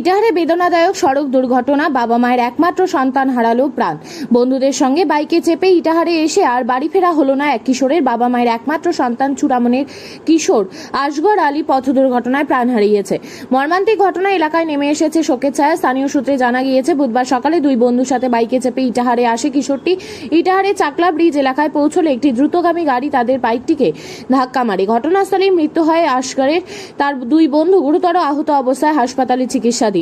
ইটাহারে বেদনাদায়ক সড়ক দুর্ঘটনা, বাবা মায়ের একমাত্র সন্তান হারালো প্রাণ। বন্ধুদের সঙ্গে বাইকে চেপে ইটাহারে এসে আর বাড়ি ফেরা হলো না এক কিশোরের। বাবা মায়ের একমাত্র সন্তান চূড়ামনের কিশোর আসগর আলী পথ দুর্ঘটনায় প্রাণ হারিয়েছে। মর্মান্তিক ঘটনা এলাকায় নেমে এসেছে শোকের ছায়া। স্থানীয় সূত্রে জানা গিয়েছে, বুধবার সকালে দুই বন্ধুর সাথে বাইকে চেপে ইটাহারে আসে কিশোরটি। ইটাহারে চাকলা ব্রিজ এলাকায় পৌঁছলে একটি দ্রুতগামী গাড়ি তাদের বাইকটিকে ধাক্কা মারে। ঘটনাস্থলেই মৃত্যু হয় আসগরের। তার দুই বন্ধু গুরুতর আহত অবস্থায় হাসপাতালে চিকিৎসাধীন।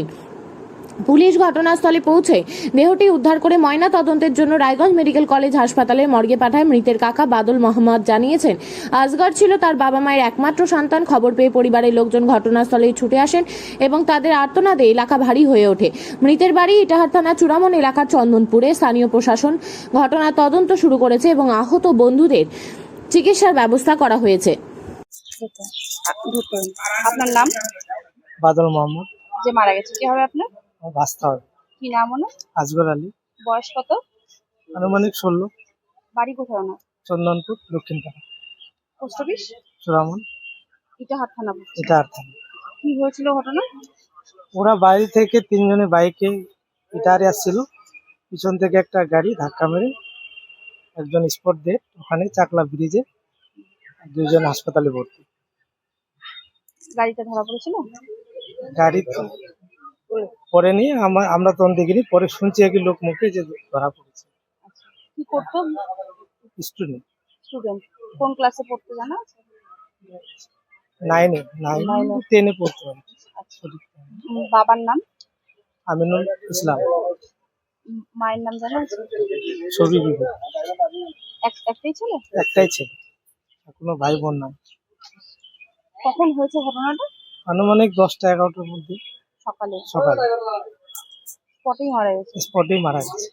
পুলিশ ঘটনাস্থলে পৌঁছে দেহটি উদ্ধার করে ময়না তদন্তের জন্য রায়গঞ্জ মেডিকেল কলেজ হাসপাতালের মর্গে পাঠায়। মৃতের কাকা বাদল মোহাম্মদ জানিয়েছেন, আসগর ছিল তার বাবা মায়ের একমাত্র সন্তান। খবর পেয়ে পরিবারের লোকজন ঘটনাস্থলে ছুটে আসেন এবং তাদের আর্তনাদে এলাকা ভারী হয়ে ওঠে। মৃতের বাড়ি ইটাহার থানা চূড়ামন এলাকার চন্দনপুরে। স্থানীয় প্রশাসন ঘটনার তদন্ত শুরু করেছে এবং আহত বন্ধুদের চিকিৎসার ব্যবস্থা করা হয়েছে। আপনার নাম? বাদল মোহাম্মদ। যে মারা গেছে কি হবে আপনার? বাস্তা হবে। কি নাম ওনার? আসগর আলী। বয়স কত? আনুমানিক 16। বাড়ি কোথায় ওনার? চন্দনপুর, দক্ষিণপাড়া, পোস্ট অফিস চূড়ামন, ইটাহার থানা বলছে। এটা আর থানা। কি হয়েছিল ঘটনা? ওরা বাড়ি থেকে তিনজনে বাইকে ইটারে আসছিল, পিছন থেকে একটা গাড়ি ধাক্কা মেরে একজন স্পট ডেড, ওখানে চাকলা ব্রিজে, দুইজন হাসপাতালে ভর্তি। গাড়িটা ধরা পড়েছিল? গাড়ি পরে নিয়ে আমরা তখন দেখিনি, পরে শুনছি একই লোক মুখে যে ধরা পড়েছে। কি করতো? স্টুডেন্ট। স্টুডেন্ট। কোন ক্লাসে পড়তো জানা আছে? 9 10 পড়তে পারে। বাবার নাম? আমিনুল ইসলাম। মায়ের নাম জানা আছে? ছবি বিবি। একটাই ছেলে? একটাই ছেলে, কোনো ভাই বোন নাই। কখন হয়েছে ঘটনাটা? আনুমানিক 10টা-11টার মধ্যে সকালে? সকালে। স্পটেই মারা গেছে? স্পটেই মারা গেছে।